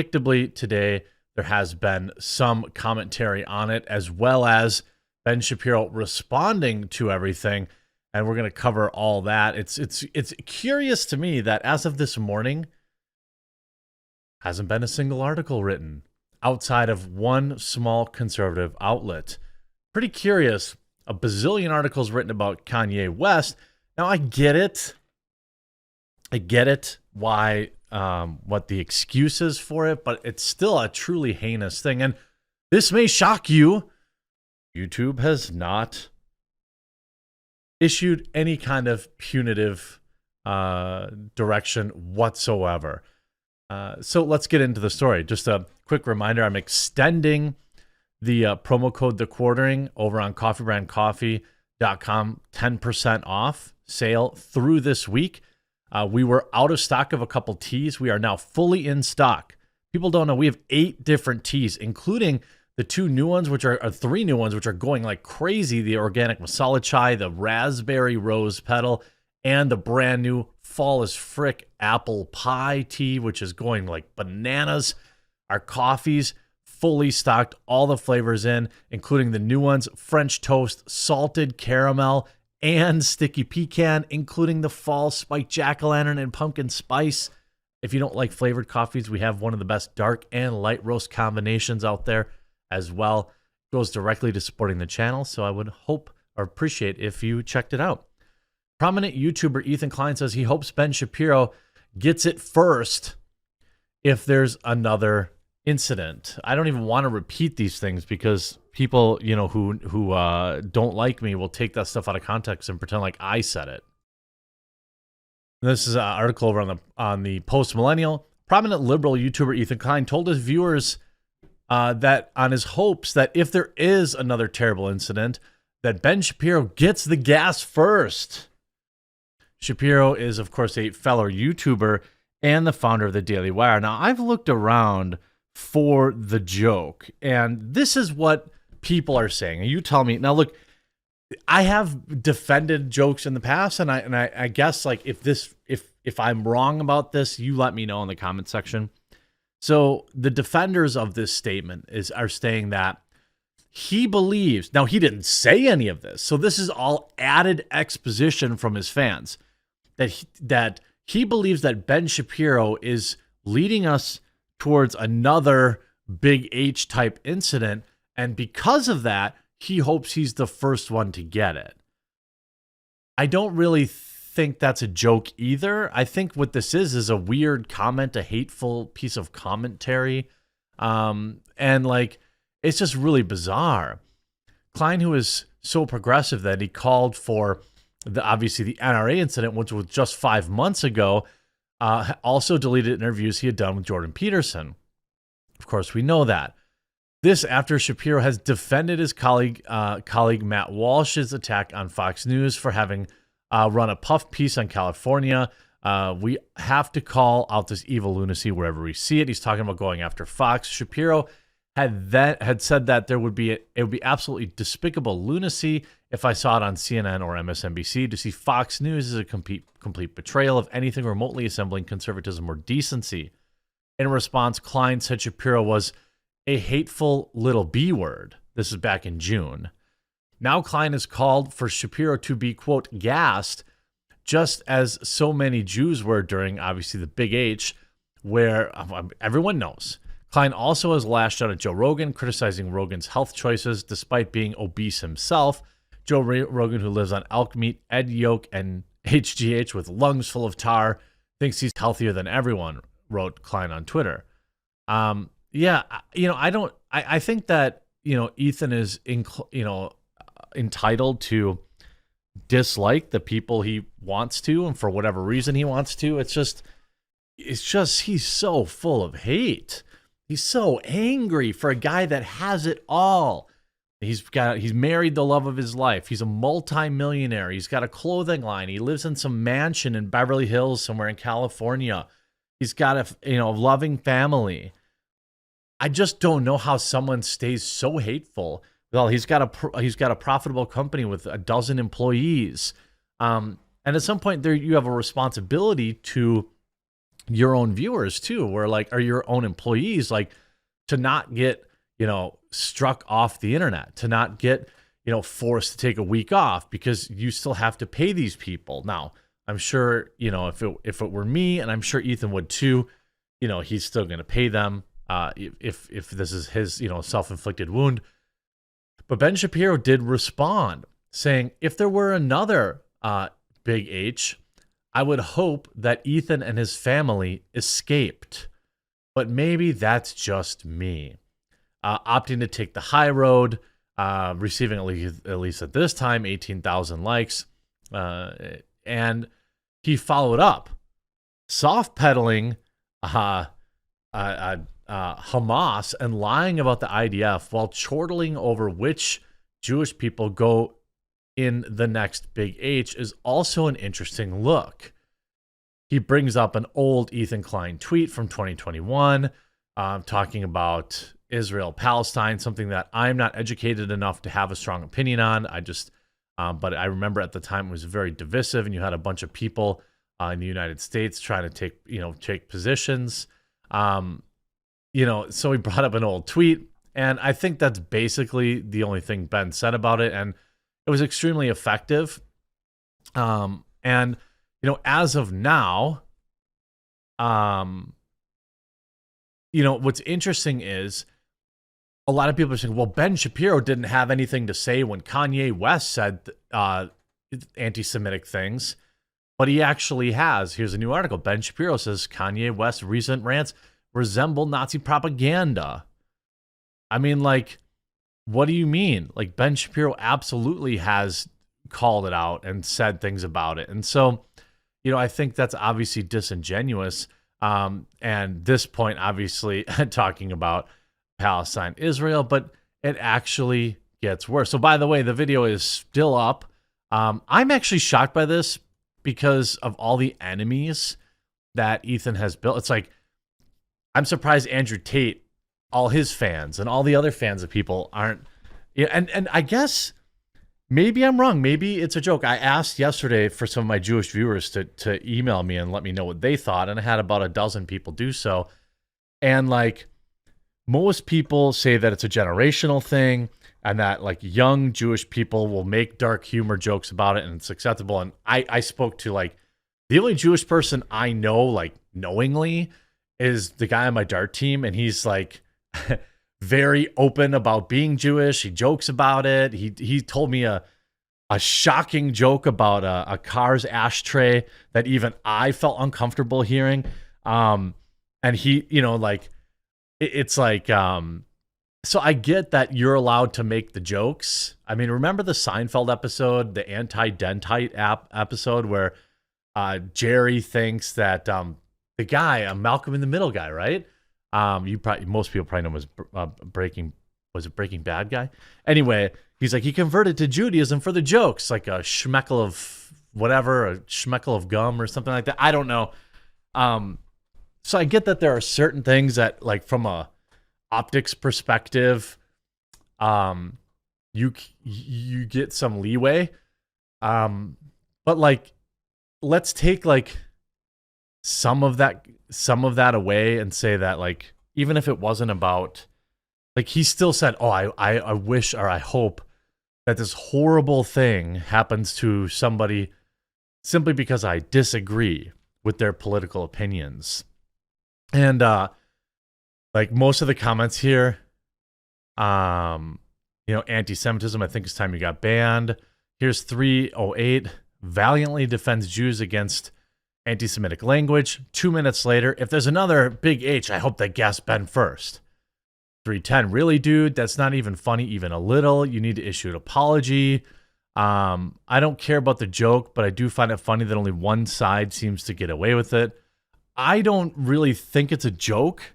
predictably today, there has been some commentary on it, as well as Ben Shapiro responding to everything. And we're going to cover all that. It's curious to me that as of this morning, hasn't been a single article written outside of one small conservative outlet. Pretty curious. A bazillion articles written about Kanye West. Now, I get it. Why, what the excuse is for it, but it's still a truly heinous thing. And this may shock you. YouTube has not issued any kind of punitive direction whatsoever. So let's get into the story. Just a quick reminder, I'm extending the promo code The Quartering over on coffeebrandcoffee.com, 10% off sale through this week. We were out of stock of a couple teas. We are now fully in stock. People don't know we have 8 different teas, including the 2 new ones, which are 3 new ones, which are going like crazy. The organic masala chai, the raspberry rose petal, and the brand new fall as frick apple pie tea, which is going like bananas. Our coffees fully stocked, all the flavors in, including the new ones, French toast, salted caramel, and sticky pecan, including the fall spiked jack-o'-lantern and pumpkin spice. If you don't like flavored coffees, we have one of the best dark and light roast combinations out there as well. It goes directly to supporting the channel, so I would hope or appreciate if you checked it out. Prominent YouTuber Ethan Klein says he hopes Ben Shapiro gets it first if there's another incident. I don't even want to repeat these things because people, who don't like me will take that stuff out of context and pretend like I said it. This is an article over on the Post Millennial. Prominent liberal YouTuber Ethan Klein told his viewers that on his hopes that if there is another terrible incident, that Ben Shapiro gets the gas first. Shapiro is, of course, a fellow YouTuber and the founder of the Daily Wire. Now, I've looked around for the joke, and this is what people are saying. And you tell me. Now, look, I have defended jokes in the past, and I guess like if I'm wrong about this, you let me know in the comment section. So the defenders of this statement are saying that he believes. Now, he didn't say any of this, so this is all added exposition from his fans. That he believes that Ben Shapiro is leading us towards another big H type incident, and because of that, he hopes he's the first one to get it. I don't really think that's a joke either. I think what this is a weird comment, a hateful piece of commentary, and like it's just really bizarre. Klein, who is so progressive that he called for obviously the NRA incident, which was just 5 months ago, also deleted interviews he had done with Jordan Peterson. Of course, we know that. This after Shapiro has defended his colleague Matt Walsh's attack on Fox News for having run a puff piece on California. We have to call out this evil lunacy wherever we see it. He's talking about going after Fox. Shapiro had said that it would be absolutely despicable lunacy if I saw it on CNN or MSNBC. To see Fox News is a complete betrayal of anything remotely resembling conservatism or decency. In response, Klein said Shapiro was a hateful little B word. This is back in June. Now Klein has called for Shapiro to be, quote, gassed, just as so many Jews were during, obviously, the Big H, where everyone knows. Klein also has lashed out at Joe Rogan, criticizing Rogan's health choices despite being obese himself. Joe Rogan, who lives on elk meat, egg yolk, and HGH with lungs full of tar, thinks he's healthier than everyone, wrote Klein on Twitter. I think that, Ethan is, entitled to dislike the people he wants to, and for whatever reason he wants to. It's just he's so full of hate. He's so angry for a guy that has it all. He's married the love of his life. He's a multi-millionaire. He's got a clothing line. He lives in some mansion in Beverly Hills somewhere in California. He's got a loving family. I just don't know how someone stays so hateful. Well, he's got a profitable company with 12 employees. And at some point there, you have a responsibility to your own viewers too, where like, are your own employees, like to not get, struck off the internet, to not get, forced to take a week off because you still have to pay these people. Now, I'm sure, if it were me, and I'm sure Ethan would too, he's still going to pay them if this is his, self-inflicted wound. But Ben Shapiro did respond saying, if there were another Big H, I would hope that Ethan and his family escaped. But maybe that's just me. Opting to take the high road, receiving at least at this time 18,000 likes, and he followed up, soft pedaling Hamas and lying about the IDF while chortling over which Jewish people go in the next Big H is also an interesting look. He brings up an old Ethan Klein tweet from 2021, talking about Israel-Palestine, something that I'm not educated enough to have a strong opinion on. But I remember at the time it was very divisive, and you had a bunch of people in the United States trying to take positions. So he brought up an old tweet, and I think that's basically the only thing Ben said about it, and it was extremely effective. And as of now, what's interesting is a lot of people are saying, well, Ben Shapiro didn't have anything to say when Kanye West said anti-Semitic things, but he actually has. Here's a new article. Ben Shapiro says Kanye West's recent rants resemble Nazi propaganda. I mean, like, what do you mean? Like, Ben Shapiro absolutely has called it out and said things about it. And so, I think that's obviously disingenuous. And this point, obviously, talking about Palestine, Israel, but it actually gets worse. So, by the way, the video is still up. I'm actually shocked by this because of all the enemies that Ethan has built. It's like, I'm surprised Andrew Tate, all his fans and all the other fans of people aren't. And I guess maybe I'm wrong. Maybe it's a joke. I asked yesterday for some of my Jewish viewers to email me and let me know what they thought, and I had about a dozen people do so. And like, most people say that it's a generational thing and that like young Jewish people will make dark humor jokes about it and it's acceptable. And I spoke to like the only Jewish person I know, like knowingly, is the guy on my dart team. And he's like very open about being Jewish. He jokes about it. He told me a shocking joke about a car's ashtray that even I felt uncomfortable hearing. And he, it's like, so I get that you're allowed to make the jokes. I mean, remember the Seinfeld episode, the anti-dentite episode where Jerry thinks that the guy, Malcolm in the Middle guy, right? Most people probably know him as Breaking Bad guy? Anyway, he's like, he converted to Judaism for the jokes, like a schmeckle of whatever, a schmeckle of gum or something like that. I don't know. So I get that there are certain things that, like, from a optics perspective, you get some leeway. But like, let's take like some of that away and say that, like, even if it wasn't about, like, he still said, oh, I wish, or I hope that this horrible thing happens to somebody simply because I disagree with their political opinions. And like, most of the comments here, anti-Semitism, I think it's time you got banned. Here's 308, valiantly defends Jews against anti-Semitic language. 2 minutes later, if there's another Big H, I hope they guess Ben first. 310, really, dude? That's not even funny, even a little. You need to issue an apology. I don't care about the joke, but I do find it funny that only one side seems to get away with it. I don't really think it's a joke.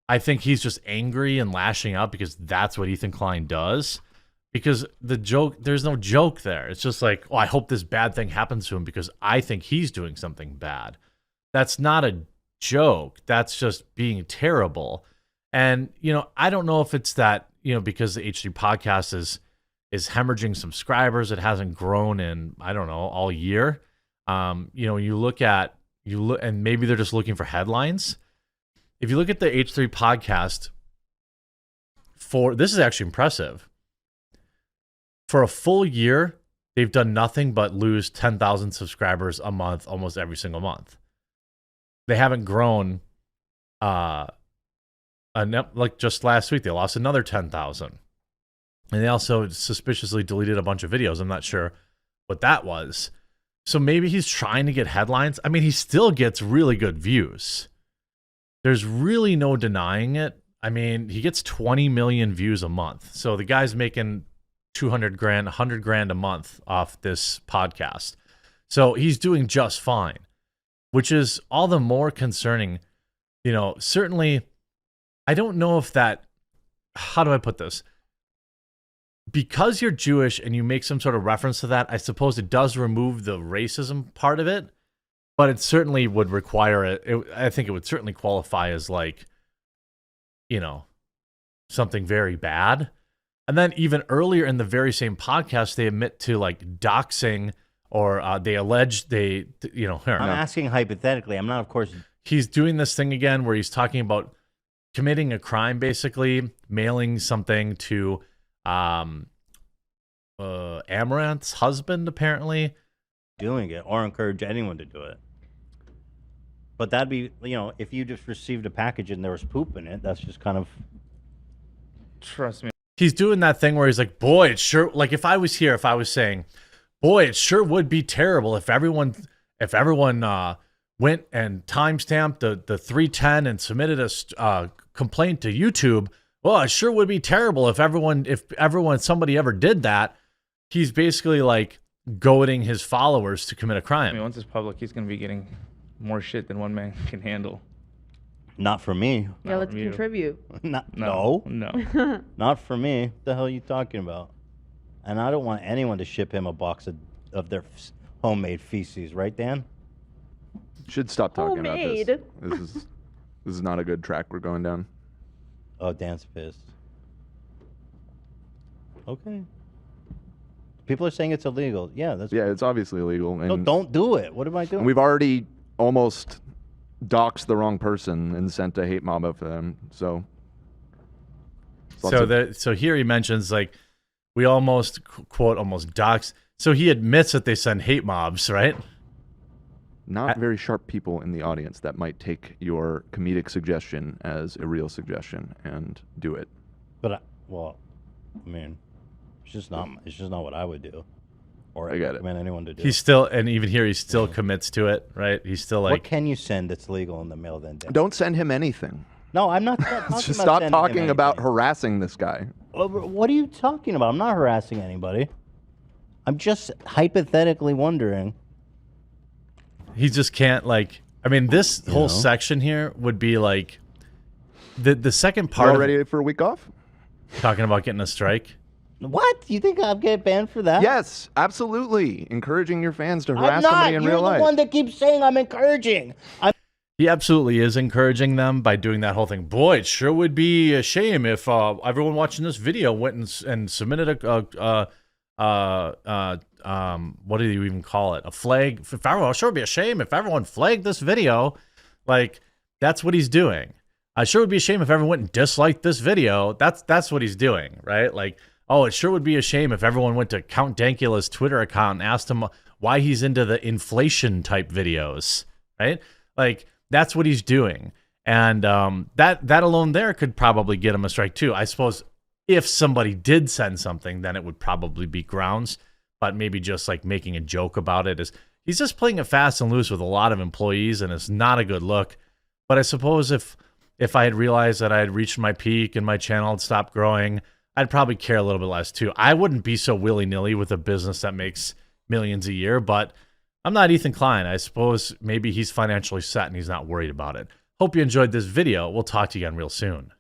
I think he's just angry and lashing out because that's what Ethan Klein does. Because the joke, there's no joke there. It's just like, oh, I hope this bad thing happens to him because I think he's doing something bad. That's not a joke. That's just being terrible. And, I don't know if it's that, because the H3 podcast is hemorrhaging subscribers. It hasn't grown in, I don't know, all year. You look at, you look, and maybe they're just looking for headlines. If you look at the H3 podcast, this is actually impressive. For a full year, they've done nothing but lose 10,000 subscribers a month, almost every single month. They haven't grown. Like just last week, they lost another 10,000. And they also suspiciously deleted a bunch of videos. I'm not sure what that was. So maybe he's trying to get headlines. I mean, he still gets really good views. There's really no denying it. I mean, he gets 20 million views a month. So the guy's making 200 grand, 100 grand a month off this podcast. So he's doing just fine, which is all the more concerning. You know, certainly, I don't know if that, how do I put this? Because you're Jewish and you make some sort of reference to that, I suppose it does remove the racism part of it, but it certainly would require it. I think it would certainly qualify as like, you know, something very bad. And then even earlier in the very same podcast, they admit to like doxing, or they allege they, you know. I'm asking hypothetically. I'm not, of course. He's doing this thing again where he's talking about committing a crime, basically mailing something to Amaranth's husband, apparently. Doing it, or encourage anyone to do it. But that'd be, you know, if you just received a package and there was poop in it, that's just kind of. Trust me. He's doing that thing where he's like, boy, it sure, like if I was here, if I was saying, boy, it sure would be terrible if everyone went and timestamped the 310 and submitted a complaint to YouTube. Well, it sure would be terrible if somebody ever did that. He's basically like goading his followers to commit a crime. I mean, once it's public, he's going to be getting more shit than one man can handle. Not for me. Yeah, let's contribute. No. Not for me. What the hell are you talking about? And I don't want anyone to ship him a box of their homemade feces, right, Dan? Should stop talking Homemade. about this. This is not a good track we're going down. Oh, Dan's pissed. Okay. People are saying it's illegal. Yeah, that's. Yeah, it's obviously illegal. And no, don't do it. What am I doing? And we've already almost doxed the wrong person and sent a hate mob after them. So here he mentions like we almost quote doxed. So he admits that they send hate mobs, right? Not very sharp people in the audience that might take your comedic suggestion as a real suggestion and do it. But I mean, it's just not what I would do, or I get recommend anyone to do. He's still, and even here, he still commits to it, right? He's still like, what can you send that's legal in the mail then? Dan? Don't send him anything. No, I'm not talking Just about stop talking about harassing this guy. What are you talking about? I'm not harassing anybody. I'm just hypothetically wondering. He just can't like. I mean, this whole section here would be like the second part. All ready for a week off? Talking about getting a strike. What? You think I'll get banned for that? Yes, absolutely. Encouraging your fans to harass somebody in real life. You're the one that keeps saying I'm encouraging. He absolutely is encouraging them by doing that whole thing. Boy, it sure would be a shame if everyone watching this video went and submitted what do you even call it? A flag. It sure would be a shame if everyone flagged this video. Like, that's what he's doing. I sure would be a shame if everyone went and disliked this video. That's what he's doing, right? Like, oh, it sure would be a shame if everyone went to Count Dankula's Twitter account and asked him why he's into the inflation type videos, right? Like, that's what he's doing. And that alone there could probably get him a strike too. I suppose if somebody did send something, then it would probably be grounds. But maybe just like making a joke about it he's just playing it fast and loose with a lot of employees, and it's not a good look. But I suppose if I had realized that I had reached my peak and my channel had stopped growing, I'd probably care a little bit less too. I wouldn't be so willy-nilly with a business that makes millions a year, but I'm not Ethan Klein. I suppose maybe he's financially set and he's not worried about it. Hope you enjoyed this video. We'll talk to you again real soon.